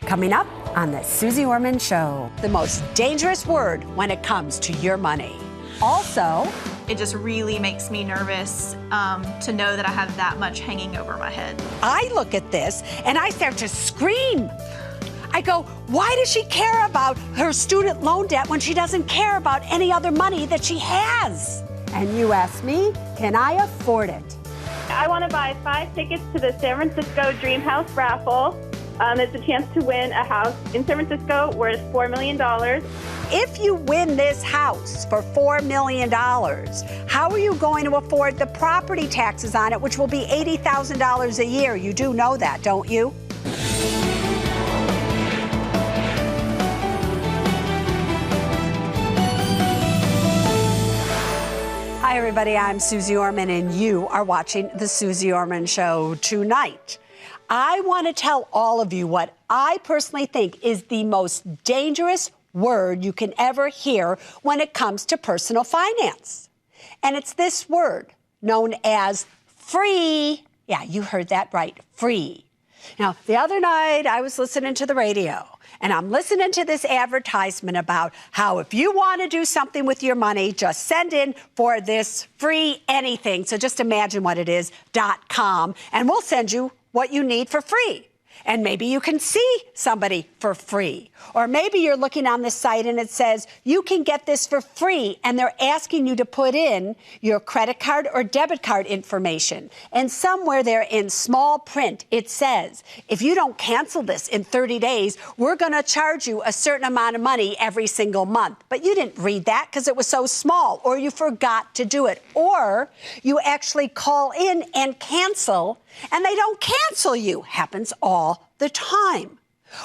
Coming up on the Suze Orman Show, the most dangerous word when it comes to your money. Also, it just really makes me nervous to know that I have that much hanging over my head. I look at this and I start to scream. I go, why does she care about her student loan debt when she doesn't care about any other money that she has? And you ask me, can I afford it? I want to buy 5 tickets to the San Francisco Dream House raffle. It's a chance to win a house in San Francisco worth $4 million. If you win this house for $4 million, how are you going to afford the property taxes on it, which will be $80,000 a year? You do know that, don't you? Hi, everybody. I'm Suze Orman, and you are watching The Suze Orman Show tonight. I want to tell all of you what I personally think is the most dangerous word you can ever hear when it comes to personal finance. And it's this word known as free. Yeah, you heard that right, free. Now, the other night I was listening to the radio and I'm listening to this advertisement about how if you want to do something with your money, just send in for this free anything. So just imagine what it is, .com, and we'll send you what you need for free. And maybe you can see somebody for free. Or maybe you're looking on this site and it says, you can get this for free, and they're asking you to put in your credit card or debit card information. And somewhere there in small print, it says, if you don't cancel this in 30 days, we're going to charge you a certain amount of money every single month. But you didn't read that because it was so small, or you forgot to do it. Or you actually call in and cancel, and they don't cancel you. Happens all the time.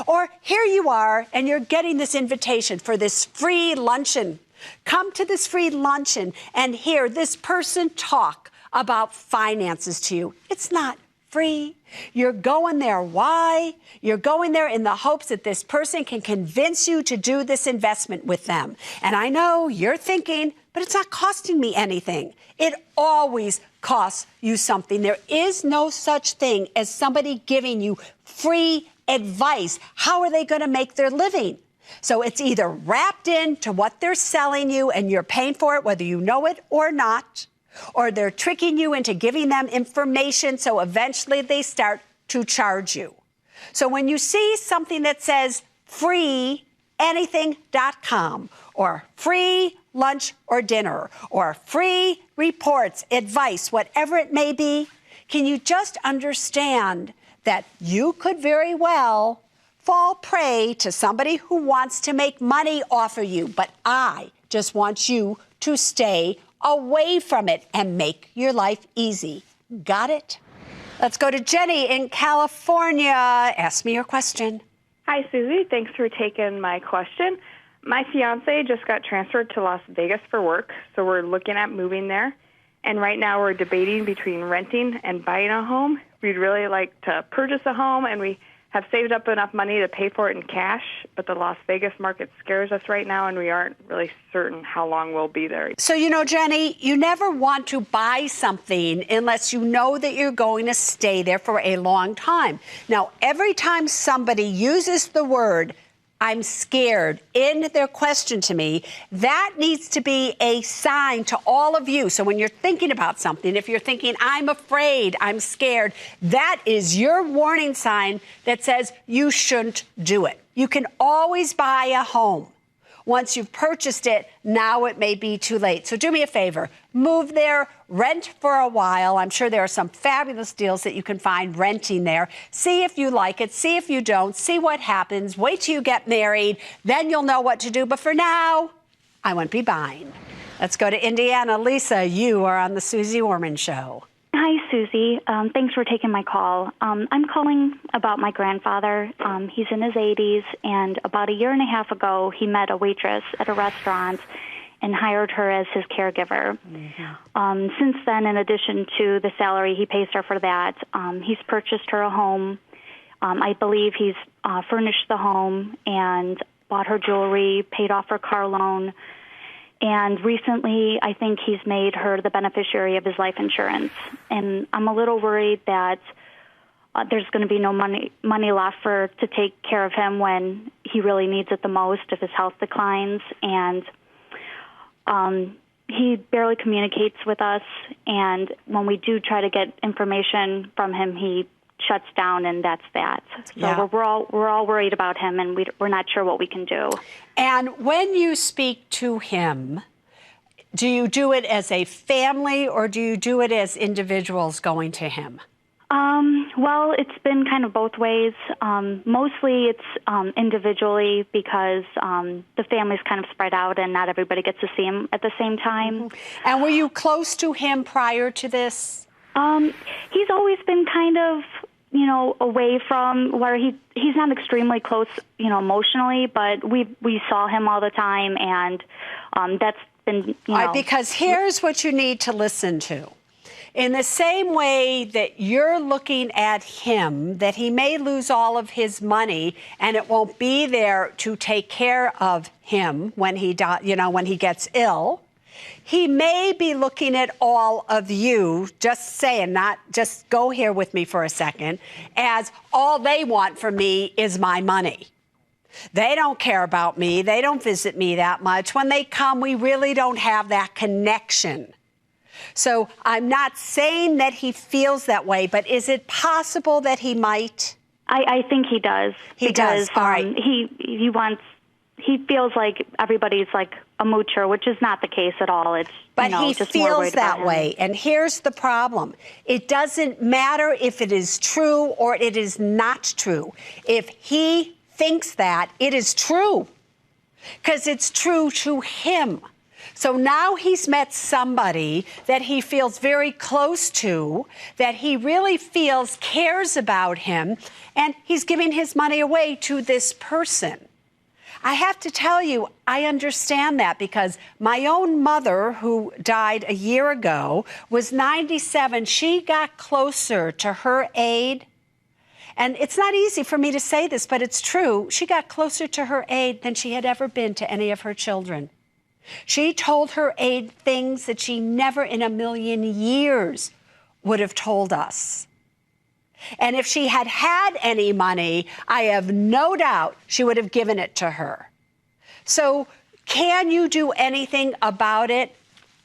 Or here you are, and you're getting this invitation for this free luncheon. Come to this free luncheon and hear this person talk about finances to you. It's not free. You're going there. Why? You're going there in the hopes that this person can convince you to do this investment with them. And I know you're thinking, but it's not costing me anything. It always costs you something. There is no such thing as somebody giving you free advice. How are they going to make their living? So it's either wrapped into what they're selling you and you're paying for it, whether you know it or not, or they're tricking you into giving them information so eventually they start to charge you. So when you see something that says free anything.com or free lunch or dinner or free reports, advice, whatever it may be, can you just understand that you could very well fall prey to somebody who wants to make money off of you? But I just want you to stay away from it and make your life easy. Got it? Let's go to Jenny in California. Ask me your question. Hi, Susie. Thanks for taking my question. My fiance just got transferred to Las Vegas for work, so we're looking at moving there. And right now we're debating between renting and buying a home. We'd really like to purchase a home, and we have saved up enough money to pay for it in cash, but the Las Vegas market scares us right now, and we aren't really certain how long we'll be there. So, you know, Jenny, you never want to buy something unless you know that you're going to stay there for a long time. Now, every time somebody uses the word I'm scared in their question to me, that needs to be a sign to all of you. So when you're thinking about something, if you're thinking, I'm afraid, I'm scared, that is your warning sign that says you shouldn't do it. You can always buy a home. Once you've purchased it, now it may be too late. So do me a favor, move there, rent for a while. I'm sure there are some fabulous deals that you can find renting there. See if you like it, see if you don't, see what happens. Wait till you get married, then you'll know what to do. But for now, I wouldn't be buying. Let's go to Indiana. Lisa, you are on the Suze Orman Show. Hi, Susie. Thanks for taking my call. I'm calling about my grandfather. He's in his 80s, and about a year and a half ago, he met a waitress at a restaurant and hired her as his caregiver. Mm-hmm. Since then, in addition to the salary he pays her for that, he's purchased her a home. I believe he's furnished the home and bought her jewelry, paid off her car loan. And recently, I think he's made her the beneficiary of his life insurance. And I'm a little worried that there's going to be no money left to take care of him when he really needs it the most if his health declines. And he barely communicates with us. And when we do try to get information from him, he shuts down, and that's that. So we're all worried about him, and we're not sure what we can do. And when you speak to him, do you do it as a family or do you do it as individuals going to him? Well, it's been kind of both ways. Mostly it's individually because the family's kind of spread out and not everybody gets to see him at the same time. Mm-hmm. And were you close to him prior to this? He's always been kind of, away from where he's not extremely close, emotionally, but we saw him all the time, and that's been, All right, because here's what you need to listen to. In the same way that you're looking at him, that he may lose all of his money and it won't be there to take care of him when he when he gets ill, he may be looking at all of you, just saying, not just go here with me for a second, as all they want from me is my money. They don't care about me. They don't visit me that much. When they come, we really don't have that connection. So I'm not saying that he feels that way, but is it possible that he might? I think he does. He does. All right. He feels like everybody's like a moocher, which is not the case at all. It's but he just feels that way. And here's the problem. It doesn't matter if it is true or it is not true. If he thinks that, it is true because it's true to him. So now he's met somebody that he feels very close to, that he really feels cares about him, and he's giving his money away to this person. I have to tell you, I understand that because my own mother, who died a year ago, was 97. She got closer to her aide. And it's not easy for me to say this, but it's true. She got closer to her aide than she had ever been to any of her children. She told her aide things that she never in a million years would have told us. And if she had had any money, I have no doubt she would have given it to her. So can you do anything about it?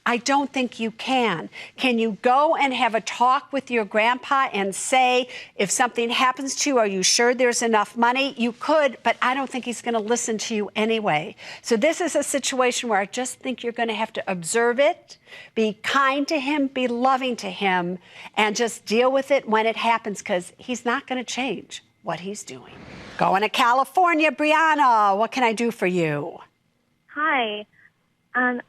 I don't think you can. Can you go and have a talk with your grandpa and say, if something happens to you, are you sure there's enough money? You could, but I don't think he's going to listen to you anyway. So this is a situation where I just think you're going to have to observe it, be kind to him, be loving to him, and just deal with it when it happens because he's not going to change what he's doing. Going to California, Brianna, what can I do for you? Hi.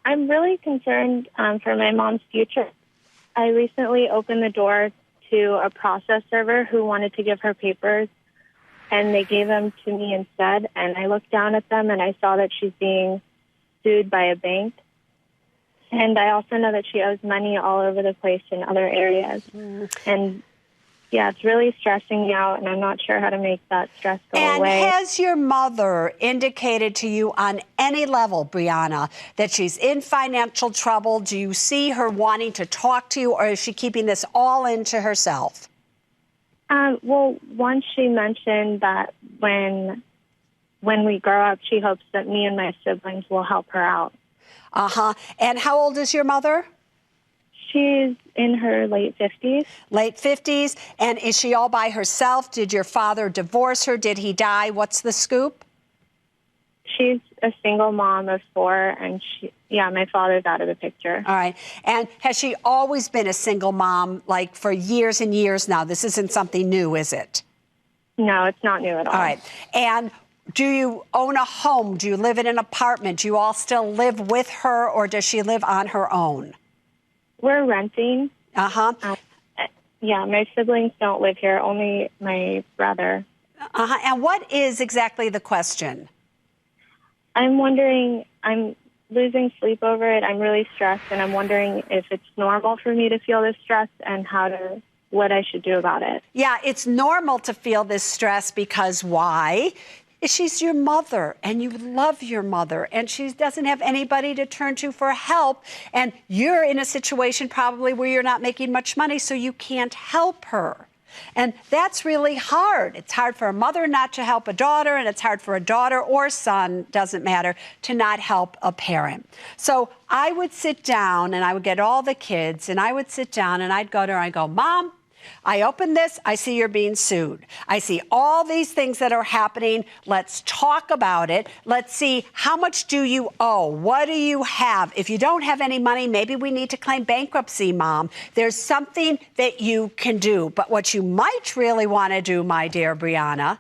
I'm really concerned for my mom's future. I recently opened the door to a process server who wanted to give her papers, and they gave them to me instead. And I looked down at them, and I saw that she's being sued by a bank. And I also know that she owes money all over the place in other areas. And yeah, it's really stressing me out, and I'm not sure how to make that stress go away. And has your mother indicated to you on any level, Brianna, that she's in financial trouble? Do you see her wanting to talk to you, or is she keeping this all into herself? Well, once she mentioned that when we grow up, she hopes that me and my siblings will help her out. Uh-huh. And how old is your mother? She's in her late 50s. Late 50s. And is she all by herself? Did your father divorce her? Did he die? What's the scoop? She's a single mom of 4, and my father's out of the picture. All right. And has she always been a single mom, like for years and years now? This isn't something new, is it? No, it's not new at all. All right. And do you own a home? Do you live in an apartment? Do you all still live with her, or does she live on her own? We're renting. Uh-huh. Yeah, my siblings don't live here, only my brother. Uh-huh. And what is exactly the question? I'm wondering, I'm losing sleep over it. I'm really stressed, and I'm wondering if it's normal for me to feel this stress and what I should do about it. Yeah, it's normal to feel this stress because why? She's your mother, and you love your mother, and she doesn't have anybody to turn to for help, and you're in a situation probably where you're not making much money, so you can't help her. And that's really hard. It's hard for a mother not to help a daughter, and it's hard for a daughter or son, doesn't matter, to not help a parent. So I would sit down and I would get all the kids and I would sit down and I'd go to her and I'd go, Mom, I open this, I see you're being sued. I see all these things that are happening. Let's talk about it. Let's see, how much do you owe? What do you have? If you don't have any money, maybe we need to claim bankruptcy, Mom. There's something that you can do. But what you might really want to do, my dear Brianna,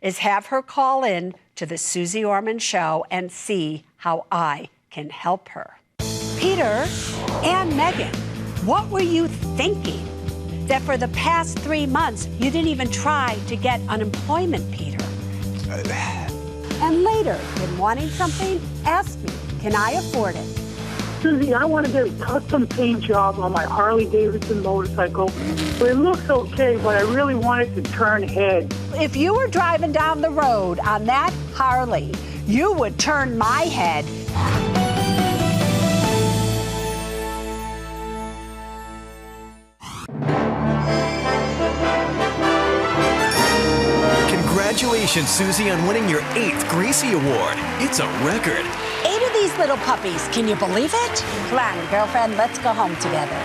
is have her call in to the Suze Orman Show and see how I can help her. Peter and Megan, what were you thinking? That for the past 3 months, you didn't even try to get unemployment, Peter. And later, when wanting something, ask me, can I afford it? Susie, I want to get a custom paint job on my Harley-Davidson motorcycle. It looks okay, but I really want it to turn heads. If you were driving down the road on that Harley, you would turn my head. Congratulations, Susie, on winning your 8th Gracie Award. It's a record. 8 of these little puppies, can you believe it? Come on, girlfriend, let's go home together.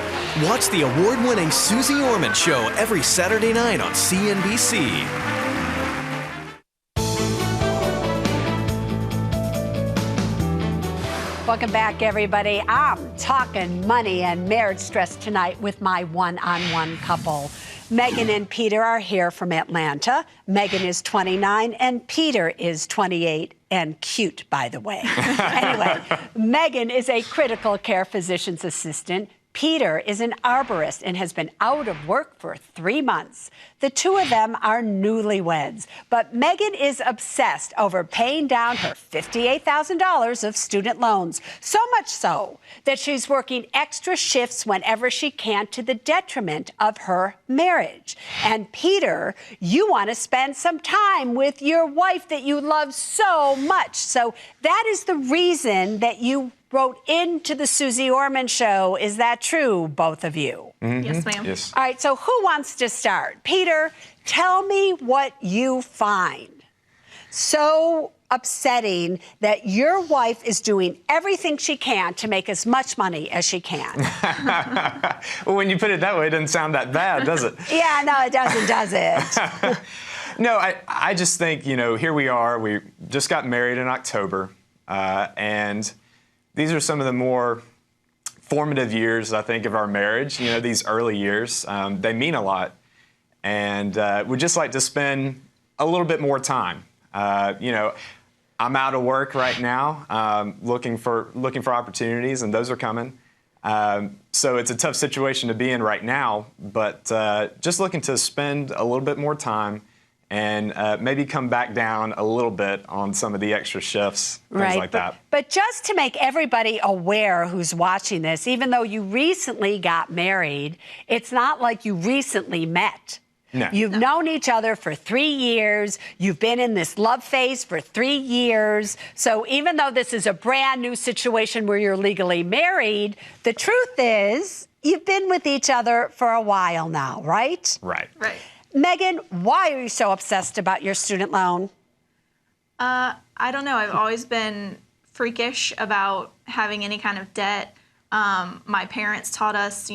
Watch the award-winning Suze Orman Show every Saturday night on CNBC. Welcome back, everybody. I'm talking money and marriage stress tonight with my one-on-one couple. Megan and Peter are here from Atlanta. Megan is 29 and Peter is 28 and cute, by the way. Anyway, Megan is a critical care physician's assistant. Peter is an arborist and has been out of work for 3 months. The two of them are newlyweds, but Megan is obsessed over paying down her $58,000 of student loans, so much so that she's working extra shifts whenever she can to the detriment of her marriage. And Peter, you want to spend some time with your wife that you love so much. So that is the reason that you wrote into the Suze Orman Show. Is that true, both of you? Mm-hmm. Yes, ma'am. Yes. All right, so who wants to start? Peter, tell me what you find so upsetting that your wife is doing everything she can to make as much money as she can. Well, when you put it that way, it doesn't sound that bad, does it? Yeah, no, it doesn't, does it? No, I just think, here we are. We just got married in October, and these are some of the more formative years, I think, of our marriage. These early years, they mean a lot. And we'd just like to spend a little bit more time. I'm out of work right now, looking for opportunities, and those are coming. So it's a tough situation to be in right now, but just looking to spend a little bit more time and maybe come back down a little bit on some of the extra shifts, things like that. But just to make everybody aware who's watching this, even though you recently got married, it's not like you recently met. No. You've known each other for 3 years. You've been in this love phase for 3 years. So even though this is a brand new situation where you're legally married, the truth is you've been with each other for a while now, right? Right. Right. Megan, why are you so obsessed about your student loan? I don't know. I've always been freakish about having any kind of debt. My parents taught us,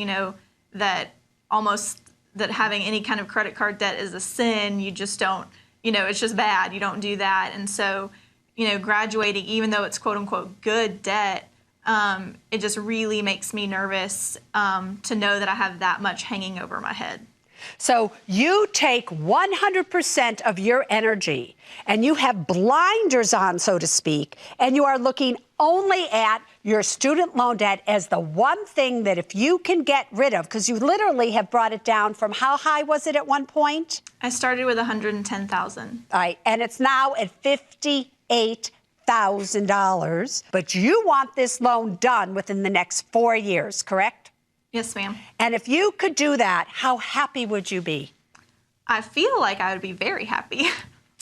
that having any kind of credit card debt is a sin. You just don't, it's just bad. You don't do that. And so, graduating, even though it's quote unquote good debt, it just really makes me nervous to know that I have that much hanging over my head. So you take 100% of your energy and you have blinders on, so to speak, and you are looking only at your student loan debt as the one thing that if you can get rid of, because you literally have brought it down from how high was it at one point? I started with $110,000. All right, and it's now at $58,000, but you want this loan done within the next 4 years, correct? Yes, ma'am. And if you could do that, how happy would you be? I feel like I would be very happy.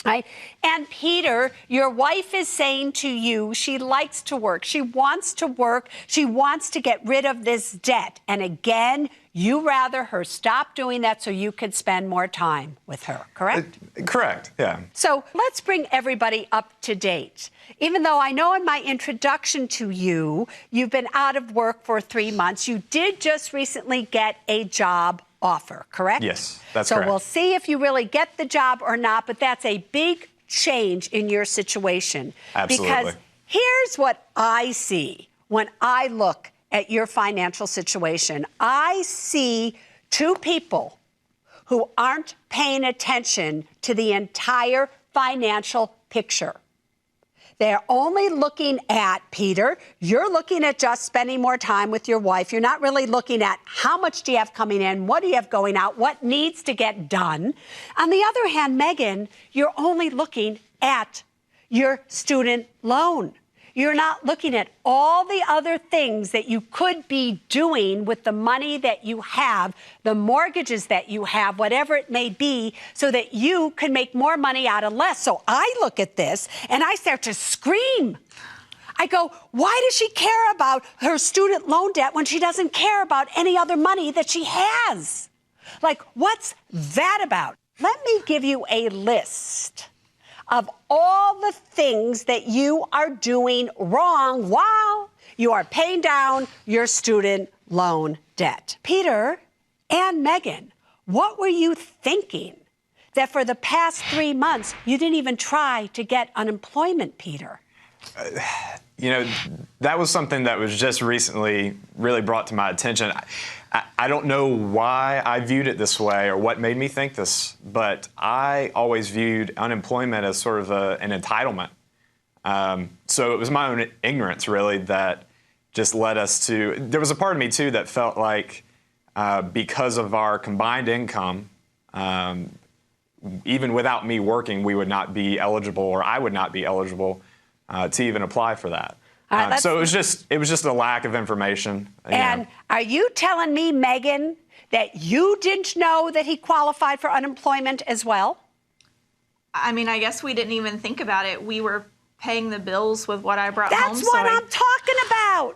Right? And Peter, your wife is saying to you, she likes to work. She wants to work. She wants to get rid of this debt. And again, you rather her stop doing that so you could spend more time with her, correct? Correct, yeah. So let's bring everybody up to date. Even though I know in my introduction to you, you've been out of work for 3 months, you did just recently get a job offer, correct? Yes, that's correct. So correct. we'll see if you really get the job or not, but that's a big change in your situation. Absolutely. Because here's what I see when I look at your financial situation. I see two people who aren't paying attention to the entire financial picture. They're only looking at, Peter, you're looking at just spending more time with your wife. You're not really looking at how much do you have coming in, what do you have going out, what needs to get done. On the other hand, Megan, you're only looking at your student loan. You're not looking at all the other things that you could be doing with the money that you have, the mortgages that you have, whatever it may be, so that you can make more money out of less. So I look at this and I start to scream. I go, why does she care about her student loan debt when she doesn't care about any other money that she has? Like, what's that about? Let me give you a list of all the things that you are doing wrong while you are paying down your student loan debt. Peter and Megan, what were you thinking that for the past 3 months you didn't even try to get unemployment, Peter? You know, that was something that was just recently really brought to my attention. I don't know why I viewed it this way or what made me think this, but I always viewed unemployment as sort of an entitlement. So it was my own ignorance, really, that just led us to... There was a part of me, too, that felt like because of our combined income, even without me working, we would not be eligible, or I would not be eligible to even apply for that. So it was just a lack of information. And are you telling me, Megan, that you didn't know that he qualified for unemployment as well? I mean, I guess we didn't even think about it. We were paying the bills with what I brought home. That's what I'm talking about.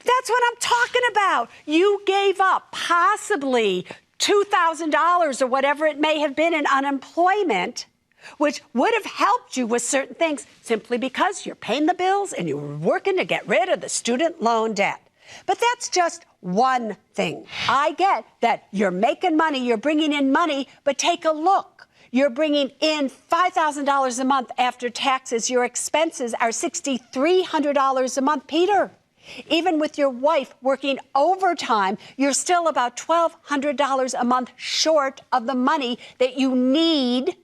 That's what I'm talking about. You gave up possibly $2,000 or whatever it may have been in unemployment, which would have helped you with certain things simply because you're paying the bills and you're working to get rid of the student loan debt. But that's just one thing. I get that you're making money, you're bringing in money, but take a look. You're bringing in $5,000 a month after taxes. Your expenses are $6,300 a month, Peter. Even with your wife working overtime, you're still about $1,200 a month short of the money that you need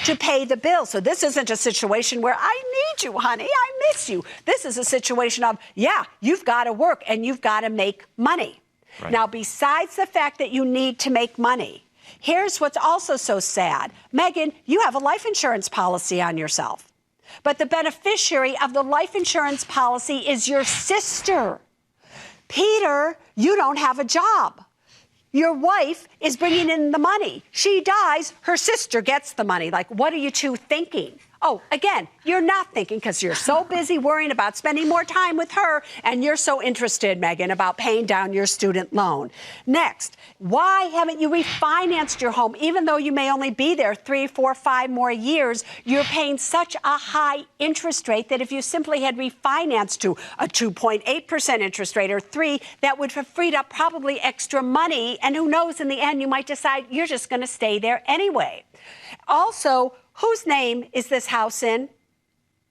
to pay the bill. So this isn't a situation where I need you, honey, I miss you. This is a situation of, yeah, you've got to work and you've got to make money. Right. Now, besides the fact that you need to make money, here's what's also so sad. Megan, you have a life insurance policy on yourself, but the beneficiary of the life insurance policy is your sister. Peter, you don't have a job. Your wife is bringing in the money. She dies, her sister gets the money. Like, what are you two thinking? Oh, again, you're not thinking because you're so busy worrying about spending more time with her, and you're so interested, Megan, about paying down your student loan. Next, why haven't you refinanced your home? Even though you may only be there 3, 4, 5 more years, you're paying such a high interest rate that if you simply had refinanced to a 2.8% interest rate or 3, that would have freed up probably extra money. And who knows, in the end, you might decide you're just going to stay there anyway. Also, whose name is this house in?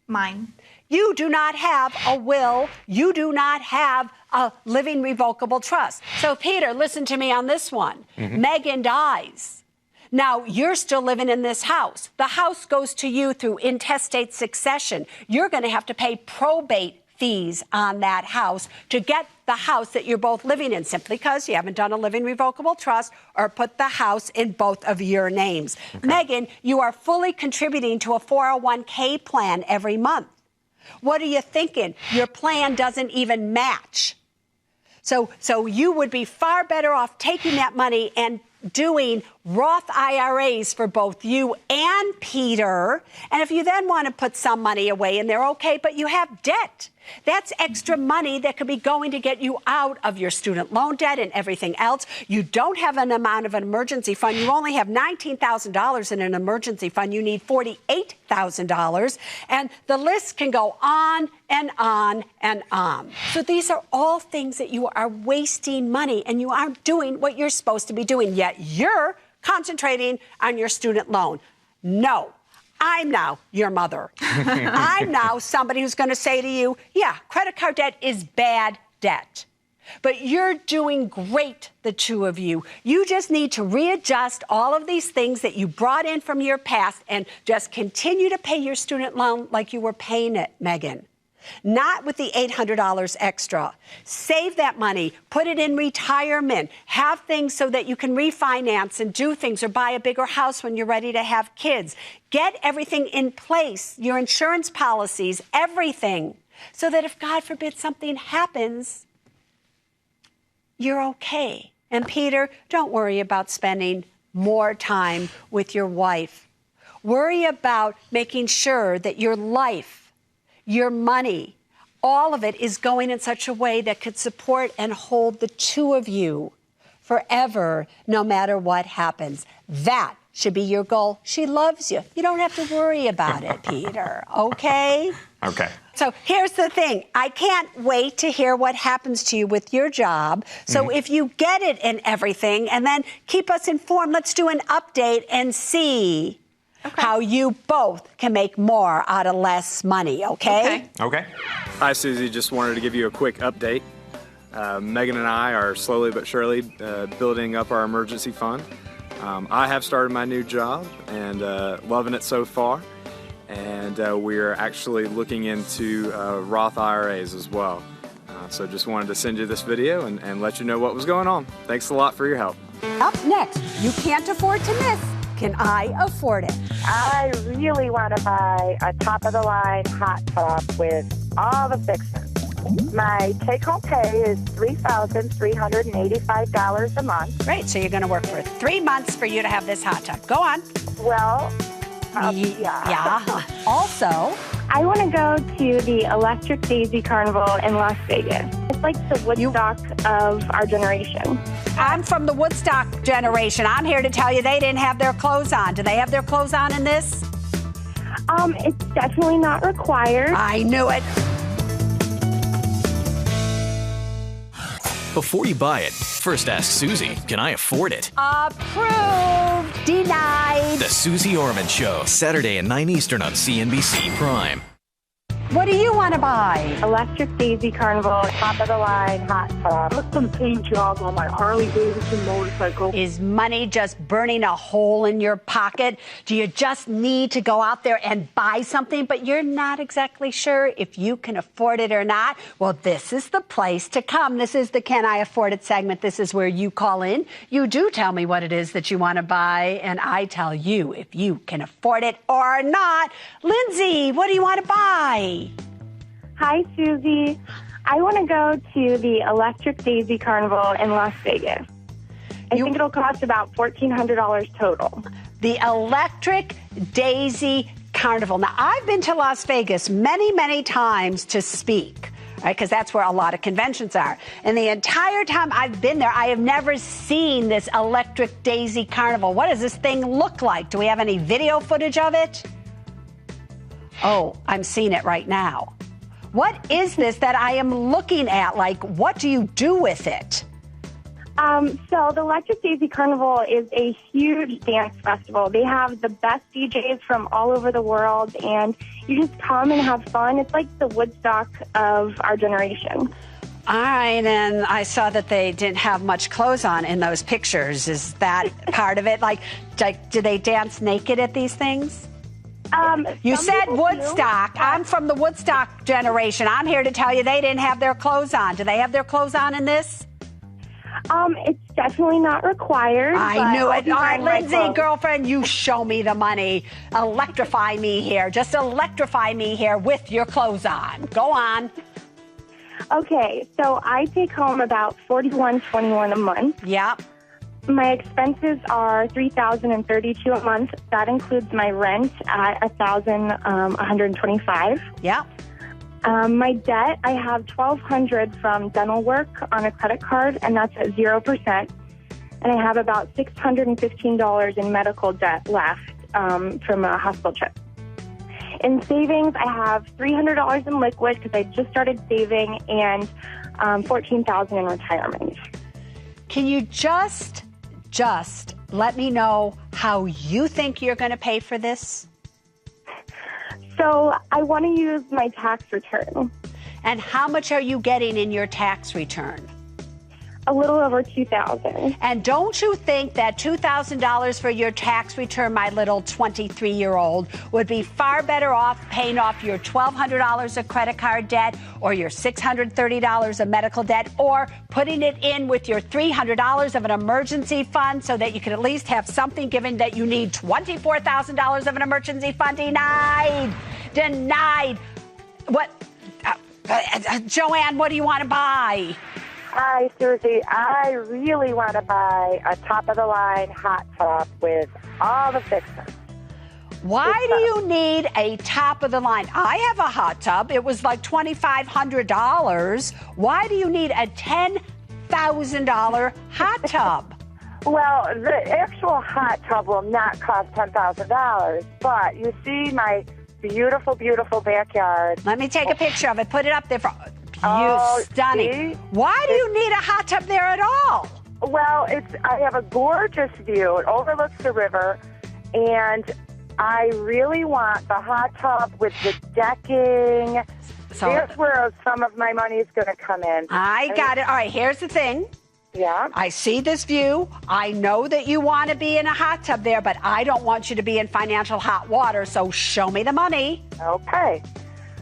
Mine. You do not have a will. You do not have a living revocable trust. So, Peter, listen to me on this one. Megan dies. Now, you're still living in this house. The house goes to you through intestate succession. You're going to have to pay probate fees on that house to get the house that you're both living in, simply because you haven't done a living revocable trust or put the house in both of your names. Okay. Megan, you are fully contributing to a 401k plan every month. What are you thinking? Your plan doesn't even match. So you would be far better off taking that money and doing Roth IRAs for both you and Peter. And if you then want to put some money away in there, okay, but you have debt. That's extra money that could be going to get you out of your student loan debt and everything else. You don't have an amount of an emergency fund. You only have $19,000 in an emergency fund. You need $48,000. And the list can go on and on and on. So these are all things that you are wasting money and you aren't doing what you're supposed to be doing. Yet you're concentrating on your student loan. No. I'm now your mother. I'm now somebody who's going to say to you, yeah, credit card debt is bad debt. But you're doing great, the two of you. You just need to readjust all of these things that you brought in from your past and just continue to pay your student loan like you were paying it, Megan. Not with the $800 extra. Save that money. Put it in retirement. Have things so that you can refinance and do things or buy a bigger house when you're ready to have kids. Get everything in place, your insurance policies, everything, so that if, God forbid, something happens, you're okay. And Peter, don't worry about spending more time with your wife. Worry about making sure that your life, your money, all of it is going in such a way that could support and hold the two of you forever, no matter what happens. That should be your goal. She loves you. You don't have to worry about it, Peter, okay? Okay. So here's the thing. I can't wait to hear what happens to you with your job. So if you get it and everything, and then keep us informed, let's do an update and see how you both can make more out of less money, okay? Okay. Hi, Susie. Just wanted to give you a quick update. Megan and I are slowly but surely building up our emergency fund. I have started my new job and loving it so far. And we're actually looking into Roth IRAs as well. So just wanted to send you this video and let you know what was going on. Thanks a lot for your help. Up next, you can't afford to miss. Can I afford it? I really want to buy a top-of-the-line hot tub with all the fixings. My take-home pay is $3,385 a month. Great, so you're going to work for 3 months for you to have this hot tub. Go on. Well, yeah. Also, I want to go to the Electric Daisy Carnival in Las Vegas. It's like the Woodstock of our generation. I'm from the Woodstock generation. I'm here to tell you they didn't have their clothes on. Do they have their clothes on in this? It's definitely not required. I knew it. Before you buy it, first ask Susie, can I afford it? Approved. Denied. The Suze Orman Show, Saturday at 9 Eastern on CNBC Prime. What do you want to buy? Electric Daisy Carnival, top-of-the-line hot tub. Custom paint job on my Harley Davidson motorcycle. Is money just burning a hole in your pocket? Do you just need to go out there and buy something, but you're not exactly sure if you can afford it or not? Well, this is the place to come. This is the Can I Afford It segment. This is where you call in. You do tell me what it is that you want to buy, and I tell you if you can afford it or not. Lindsay, what do you want to buy? Hi, Susie. I want to go to the Electric Daisy Carnival in Las Vegas. I think it'll cost about $1,400 total. The Electric Daisy Carnival. Now, I've been to Las Vegas many, many times to speak, right? Because that's where a lot of conventions are. And the entire time I've been there, I have never seen this Electric Daisy Carnival. What does this thing look like? Do we have any video footage of it? Oh, I'm seeing it right now. What is this that I am looking at? Like, what do you do with it? So the Electric Daisy Carnival is a huge dance festival. They have the best DJs from all over the world, and you just come and have fun. It's like the Woodstock of our generation. All right, and I saw that they didn't have much clothes on in those pictures. Is that part of it? Like, do they dance naked at these things? You said Woodstock. I'm from the Woodstock generation. I'm here to tell you they didn't have their clothes on. Do they have their clothes on in this? It's definitely not required. I knew it. All right, Lindsay, girlfriend, you show me the money. Electrify me here. Just electrify me here with your clothes on. Go on. Okay, so I take home about $41.21 a month. Yep. My expenses are $3,032 a month. That includes my rent at $1,125. Yeah. My debt, I have $1,200 from dental work on a credit card, and that's at 0%. And I have about $615 in medical debt left from a hospital trip. In savings, I have $300 in liquid because I just started saving, and $14,000 in retirement. Can you just let me know how you think you're going to pay for this? So I want to use my tax return. And how much are you getting in your tax return? A little over $2,000. And don't you think that $2,000 for your tax return, my little 23-year-old, would be far better off paying off your $1,200 of credit card debt or your $630 of medical debt, or putting it in with your $300 of an emergency fund so that you can at least have something, given that you need $24,000 of an emergency fund? Denied. What? Joanne, what do you want to buy? Hi, Susie. I really want to buy a top-of-the-line hot tub with all the fixings. Why do you need a top-of-the-line? I have a hot tub. It was like $2,500. Why do you need a $10,000 hot tub? Well, the actual hot tub will not cost $10,000, but you see my beautiful, beautiful backyard. Let me take a picture of it. Put it up there for... stunning. See? Why do you need a hot tub there at all? Well, I have a gorgeous view. It overlooks the river, and I really want the hot tub with the decking. So that's where some of my money is going to come in. I got it. All right, here's the thing. Yeah. I see this view. I know that you want to be in a hot tub there, but I don't want you to be in financial hot water, so show me the money. Okay.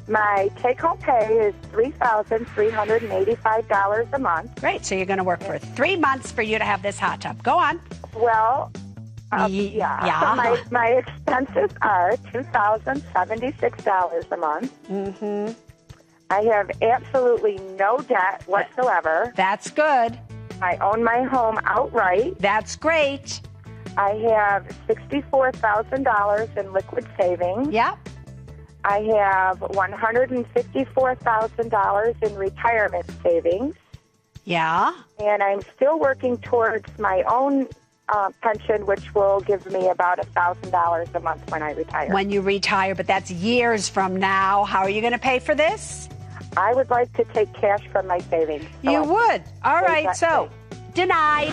My take-home pay is $3,385 a month. Great. So you're going to work for 3 months for you to have this hot tub. Go on. Well, yeah. So my expenses are $2,076 a month. Mm-hmm. I have absolutely no debt whatsoever. That's good. I own my home outright. That's great. I have $64,000 in liquid savings. Yep. I have $154,000 in retirement savings. Yeah. And I'm still working towards my own pension, which will give me about $1,000 a month when I retire. When you retire, but that's years from now. How are you going to pay for this? I would like to take cash from my savings. You would? All right, so denied.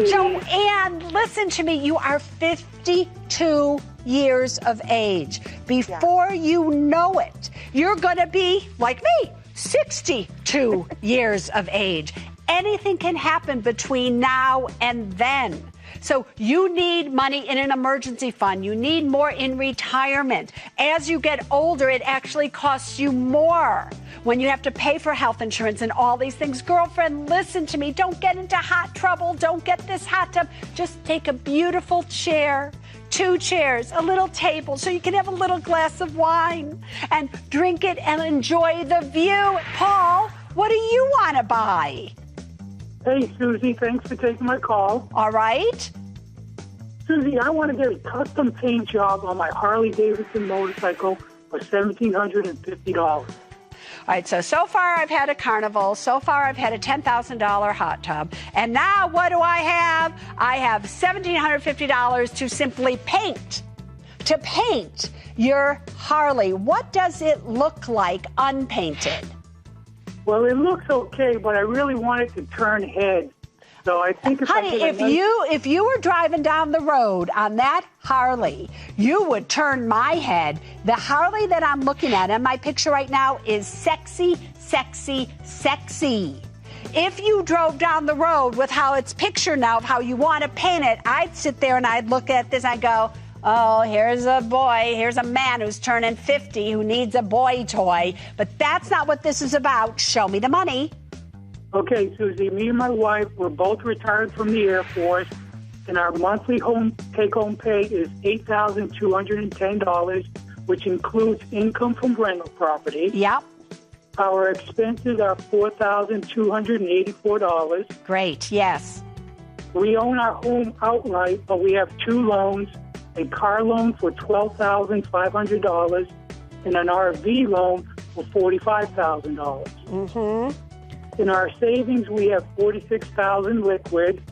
Joanne, listen to me. You are 52 years of age. Before you know it, you're going to be, like me, 62 years of age. Anything can happen between now and then. So you need money in an emergency fund. You need more in retirement. As you get older, it actually costs you more when you have to pay for health insurance and all these things. Girlfriend, listen to me. Don't get into hot trouble. Don't get this hot tub. Just take a beautiful chair, 2 chairs, a little table, so you can have a little glass of wine and drink it and enjoy the view. Paul, what do you want to buy? Hey, Susie, thanks for taking my call. All right. Susie, I want to get a custom paint job on my Harley-Davidson motorcycle for $1,750. All right, so far I've had a Carnival. So far I've had a $10,000 hot tub. And now what do I have? I have $1,750 to simply paint. To paint your Harley. What does it look like unpainted? Well, it looks okay, but I really want it to turn head. So I think if you were driving down the road on that Harley, you would turn my head. The Harley that I'm looking at in my picture right now is sexy, sexy, sexy. If you drove down the road with how it's pictured now of how you want to paint it, I'd sit there and I'd look at this and I'd go, oh, here's a boy, here's a man who's turning 50 who needs a boy toy. But that's not what this is about. Show me the money. Okay, Susie, me and my wife, we're both retired from the Air Force, and our monthly take-home pay is $8,210, which includes income from rental property. Yep. Our expenses are $4,284. Great, yes. We own our home outright, but we have two loans, a car loan for $12,500 and an RV loan for $45,000. Mm-hmm. In our savings, we have $46,000 liquid,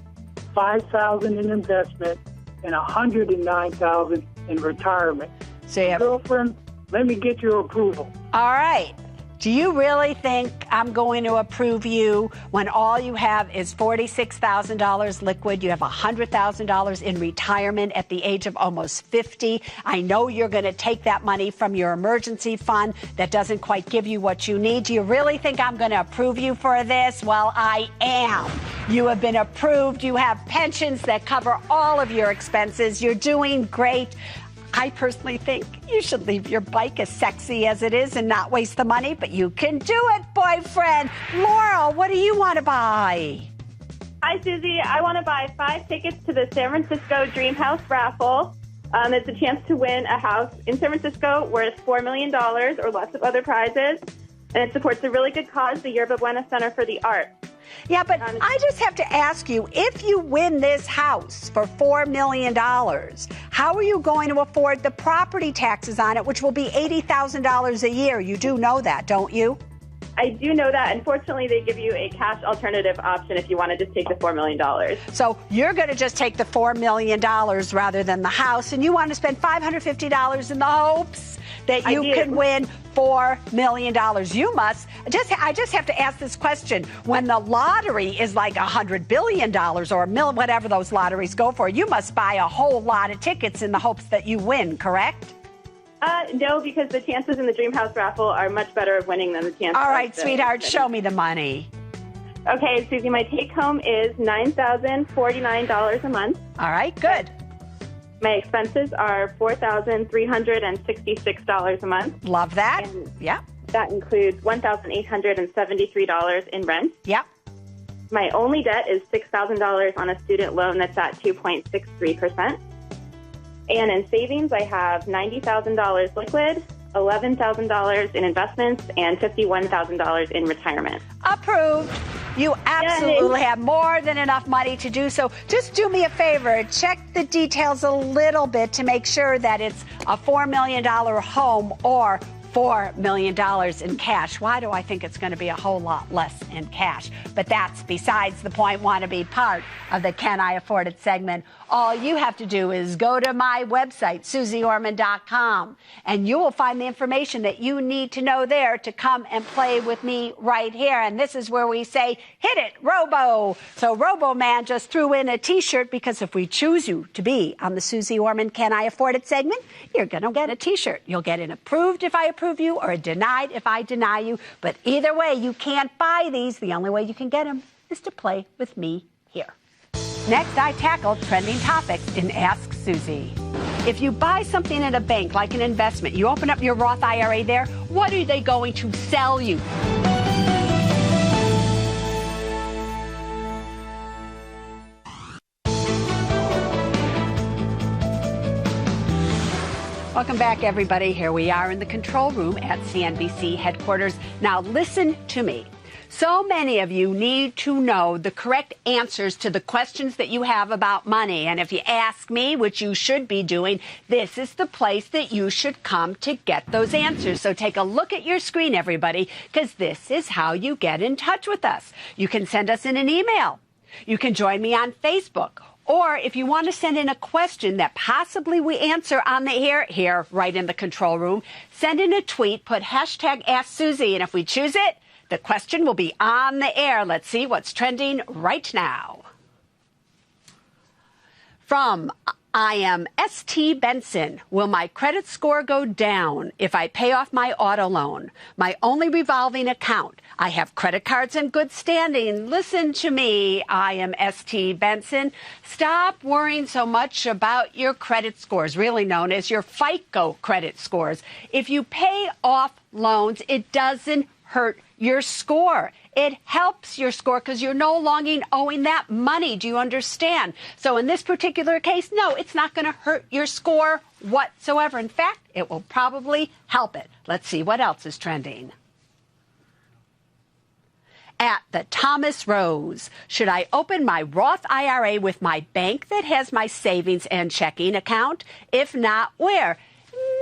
$5,000 in investment, and $109,000 in retirement. So you have... Girlfriend, let me get your approval. All right. Do you really think I'm going to approve you when all you have is $46,000 liquid? You have $100,000 in retirement at the age of almost 50. I know you're going to take that money from your emergency fund that doesn't quite give you what you need. Do you really think I'm going to approve you for this? Well, I am. You have been approved. You have pensions that cover all of your expenses. You're doing great. I personally think you should leave your bike as sexy as it is and not waste the money, but you can do it, boyfriend. Laurel, what do you want to buy? Hi, Susie. I want to buy 5 tickets to the San Francisco Dream House raffle. It's a chance to win a house in San Francisco worth $4 million or lots of other prizes. And it supports a really good cause, the Yerba Buena Center for the Arts. Yeah, but I just have to ask you, if you win this house for $4 million, how are you going to afford the property taxes on it, which will be $80,000 a year? You do know that, don't you? I do know that. Unfortunately, they give you a cash alternative option if you want to just take the $4 million. So you're going to just take the $4 million rather than the house, and you want to spend $550 in the hopes that you can win $4 million. You must. I just have to ask this question. When the lottery is like $100 billion or whatever those lotteries go for, you must buy a whole lot of tickets in the hopes that you win, correct? No, because the chances in the Dream House raffle are much better of winning than the chances. All right, sweetheart, show me the money. Okay, Susie, my take home is $9,049 a month. All right, good. My expenses are $4,366 a month. Love that. And yeah. That includes $1,873 in rent. Yeah. My only debt is $6,000 on a student loan that's at 2.63%. And in savings, I have $90,000 liquid, $11,000 in investments, and $51,000 in retirement. Approved. You absolutely have more than enough money to do so. Just do me a favor. Check the details a little bit to make sure that it's a $4 million home or $4 million in cash. Why do I think it's going to be a whole lot less in cash? But that's besides the point. Want to be part of the Can I Afford It segment? All you have to do is go to my website, SuzeOrman.com, and you will find the information that you need to know there to come and play with me right here. And this is where we say, hit it, Robo. So Robo Man just threw in a T-shirt because if we choose you to be on the Suze Orman Can I Afford It segment, you're going to get a T-shirt. You'll get an approved if I approve you or a denied if I deny you. But either way, you can't buy these. The only way you can get them is to play with me here. Next, I tackle trending topics in Ask Susie. If you buy something at a bank, like an investment, you open up your Roth IRA there, what are they going to sell you? Welcome back, everybody. Here we are in the control room at CNBC headquarters. Now, listen to me. So many of you need to know the correct answers to the questions that you have about money. And if you ask me, which you should be doing, this is the place that you should come to get those answers. So take a look at your screen, everybody, because this is how you get in touch with us. You can send us in an email. You can join me on Facebook. Or if you want to send in a question that possibly we answer on the air here, right in the control room, send in a tweet, put hashtag Ask Susie, and if we choose it, the question will be on the air. Let's see what's trending right now. From I am S.T. Benson. Will my credit score go down if I pay off my auto loan? My only revolving account. I have credit cards in good standing. Listen to me, I am S.T. Benson. Stop worrying so much about your credit scores, really known as your FICO credit scores. If you pay off loans, it doesn't hurt your score. It helps your score because you're no longer owing that money. Do you understand? So in this particular case, no, it's not going to hurt your score whatsoever. In fact, it will probably help it. Let's see what else is trending. at the Thomas Rose. Should I open my Roth IRA with my bank that has my savings and checking account? If not, where?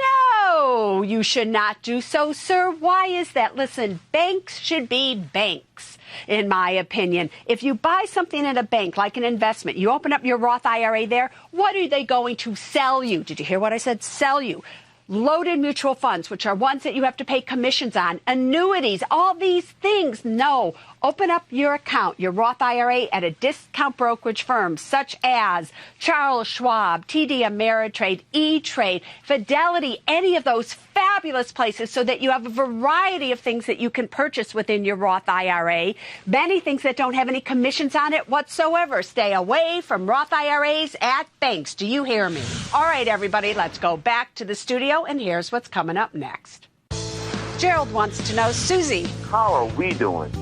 No, you should not do so, sir. Why is that? Listen, banks should be banks, in my opinion. If you buy something at a bank, like an investment, you open up your Roth IRA there, what are they going to sell you? Did you hear what I said? Sell you. Loaded mutual funds, which are ones that you have to pay commissions on, annuities, all these things. No. Open up your account, your Roth IRA, at a discount brokerage firm such as Charles Schwab, TD Ameritrade, E-Trade, Fidelity, any of those fabulous places, so that you have a variety of things that you can purchase within your Roth IRA. Many things that don't have any commissions on it whatsoever. Stay away from Roth IRAs at banks. Do you hear me? All right, everybody, let's go back to the studio, and here's what's coming up next. Gerald wants to know, Susie, how are we doing?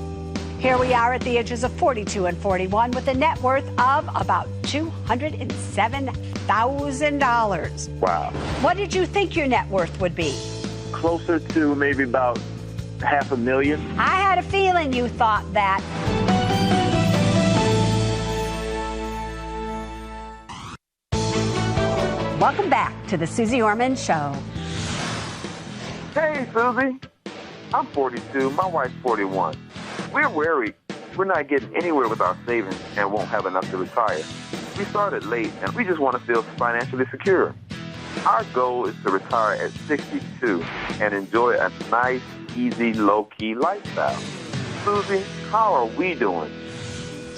Here we are at the ages of 42 and 41 with a net worth of about $207,000. Wow. What did you think your net worth would be? Closer to maybe about $500,000. I had a feeling you thought that. Welcome back to the Suze Orman Show. Hey, Susie. I'm 42. My wife's 41. We're worried we're not getting anywhere with our savings and won't have enough to retire. We started late, and we just want to feel financially secure. Our goal is to retire at 62 and enjoy a nice, easy, low-key lifestyle. Susie, how are we doing?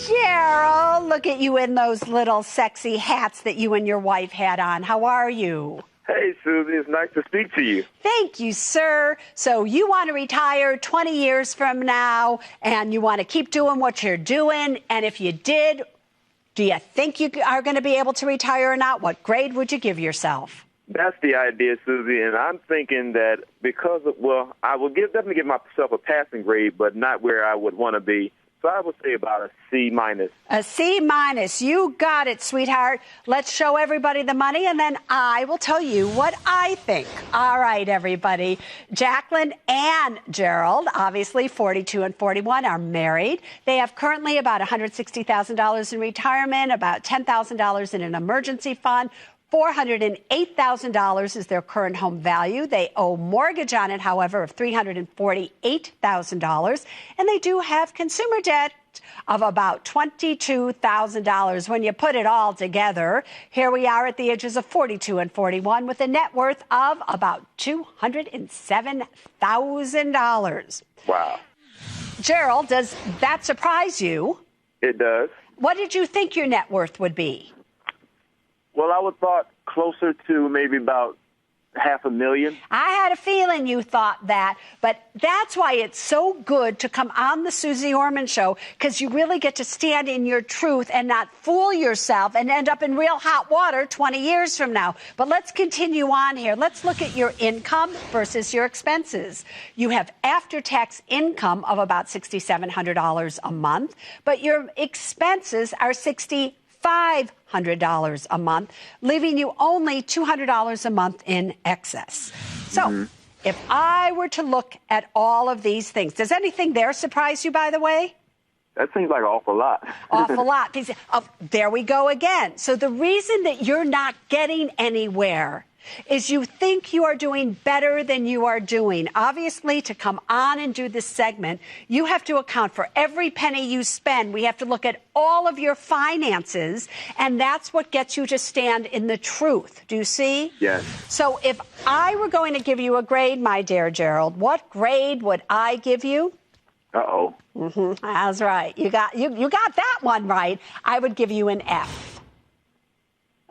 Gerald, look at you in those little sexy hats that you and your wife had on. How are you? Hey, Susie, it's nice to speak to you. Thank you, sir. So you want to retire 20 years from now, and you want to keep doing what you're doing. And if you did, do you think you are going to be able to retire or not? What grade would you give yourself? That's the idea, Susie, and I'm thinking that because of, well, I will definitely give myself a passing grade, but not where I would want to be. So I would say about a C minus. A C minus. You got it, sweetheart. Let's show everybody the money, and then I will tell you what I think. All right, everybody. Jacqueline and Gerald, obviously 42 and 41, are married. They have currently about $160,000 in retirement, about $10,000 in an emergency fund. $408,000 is their current home value. They owe mortgage on it, however, of $348,000. And they do have consumer debt of about $22,000. When you put it all together, here we are at the ages of 42 and 41 with a net worth of about $207,000. Wow. Gerald, does that surprise you? It does. What did you think your net worth would be? Well, I would thought closer to maybe about $500,000. I had a feeling you thought that, but that's why it's so good to come on the Suze Orman Show, because you really get to stand in your truth and not fool yourself and end up in real hot water 20 years from now. But let's continue on here. Let's look at your income versus your expenses. You have after-tax income of about $6,700 a month, but your expenses are $500 a month, leaving you only $200 a month in excess. So if I were to look at all of these things, does anything there surprise you, by the way? That seems like an awful lot. Awful lot. There we go again. So the reason that you're not getting anywhere is you think you are doing better than you are doing. Obviously, to come on and do this segment, you have to account for every penny you spend. We have to look at all of your finances, and that's what gets you to stand in the truth. Do you see? Yes. So if I were going to give you a grade, my dear Gerald, what grade would I give you? Uh-oh. That's right. You got that one right. I would give you an F.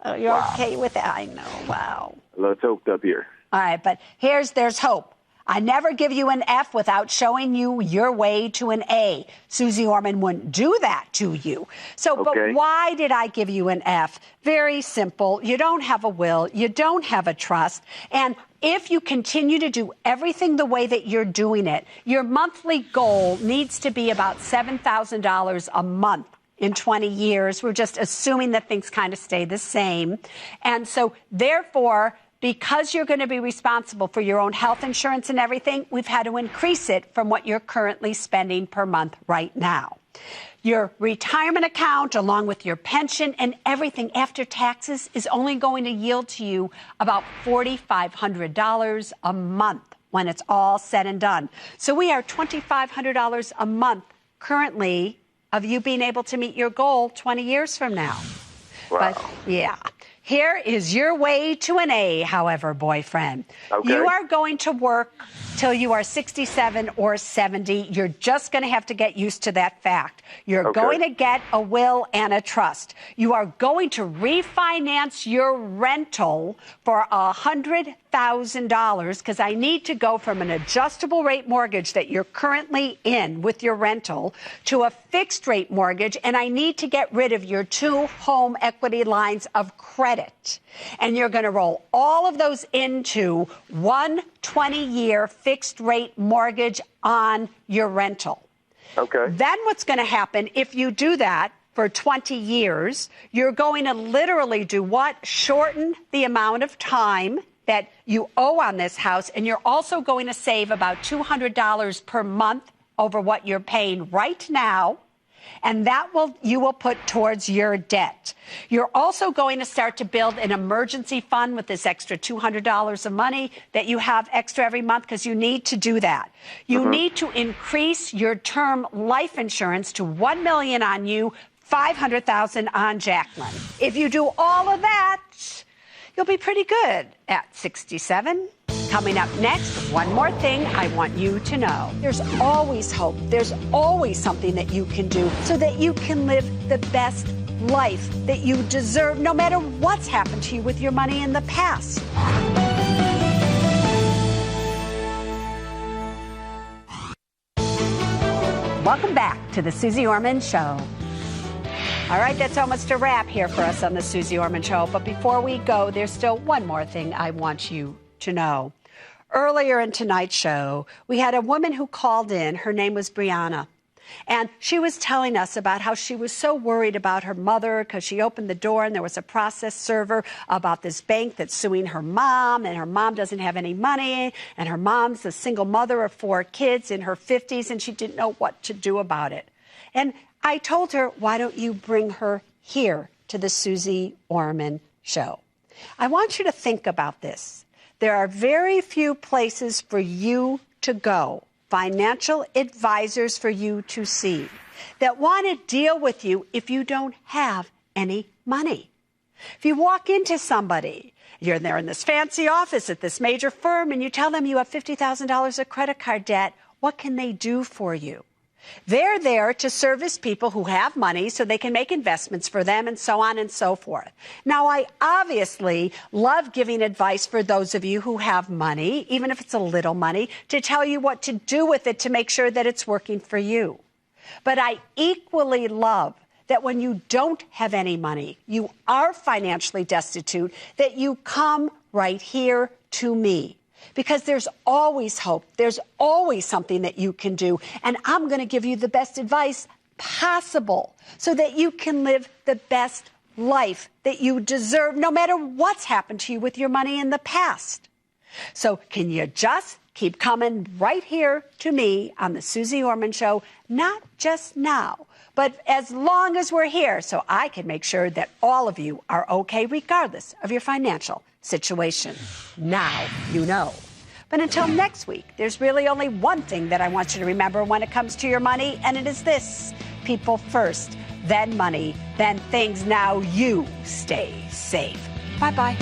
Oh, you're okay with that? I know. Wow. A little choked up here. All right, but there's hope. I never give you an F without showing you your way to an A. Suze Orman wouldn't do that to you. So, okay. But why did I give you an F? Very simple. You don't have a will. You don't have a trust. And if you continue to do everything the way that you're doing it, your monthly goal needs to be about $7,000 a month. In 20 years, we're just assuming that things kind of stay the same. And so, therefore, because you're going to be responsible for your own health insurance and everything, we've had to increase it from what you're currently spending per month right now. Your retirement account, along with your pension and everything after taxes, is only going to yield to you about $4,500 a month when it's all said and done. So we are $2,500 a month currently of you being able to meet your goal 20 years from now. Wow. But yeah, here is your way to an A, however, boyfriend. Okay. You are going to work till you are 67 or 70. You're just going to have to get used to that fact. You're going to get a will and a trust. You are going to refinance your rental for $100,000 because I need to go from an adjustable rate mortgage that you're currently in with your rental to a fixed rate mortgage, and I need to get rid of your 2 home equity lines of credit. And you're going to roll all of those into one 20-year fixed rate mortgage on your rental. Okay. Then what's going to happen if you do that for 20 years, you're going to literally do what? Shorten the amount of time that you owe on this house, and you're also going to save about $200 per month over what you're paying right now. And that you will put towards your debt. You're also going to start to build an emergency fund with this extra $200 of money that you have extra every month because you need to do that. You need to increase your term life insurance to $1 million on you, $500,000 on Jacqueline. If you do all of that, you'll be pretty good at 67. Coming up next, one more thing I want you to know. There's always hope. There's always something that you can do so that you can live the best life that you deserve, no matter what's happened to you with your money in the past. Welcome back to the Suze Orman Show. All right, that's almost a wrap here for us on the Suze Orman Show. But before we go, there's still one more thing I want you to know. Earlier in tonight's show, we had a woman who called in. Her name was Brianna. And she was telling us about how she was so worried about her mother because she opened the door and there was a process server about this bank that's suing her mom, and her mom doesn't have any money, and her mom's a single mother of 4 kids in her 50s, and she didn't know what to do about it. And I told her, why don't you bring her here to the Suze Orman Show? I want you to think about this. There are very few places for you to go, financial advisors for you to see, that want to deal with you if you don't have any money. If you walk into somebody, you're there in this fancy office at this major firm, and you tell them you have $50,000 of credit card debt, what can they do for you? They're there to service people who have money so they can make investments for them and so on and so forth. Now, I obviously love giving advice for those of you who have money, even if it's a little money, to tell you what to do with it to make sure that it's working for you. But I equally love that when you don't have any money, you are financially destitute, that you come right here to me. Because there's always hope. There's always something that you can do. And I'm going to give you the best advice possible so that you can live the best life that you deserve, no matter what's happened to you with your money in the past. So can you just keep coming right here to me on the Suze Orman Show, not just now, but as long as we're here, so I can make sure that all of you are okay regardless of your financial situation. Now you know. But until next week, there's really only one thing that I want you to remember when it comes to your money, and it is this: people first, then money, then things. Now you stay safe. Bye-bye.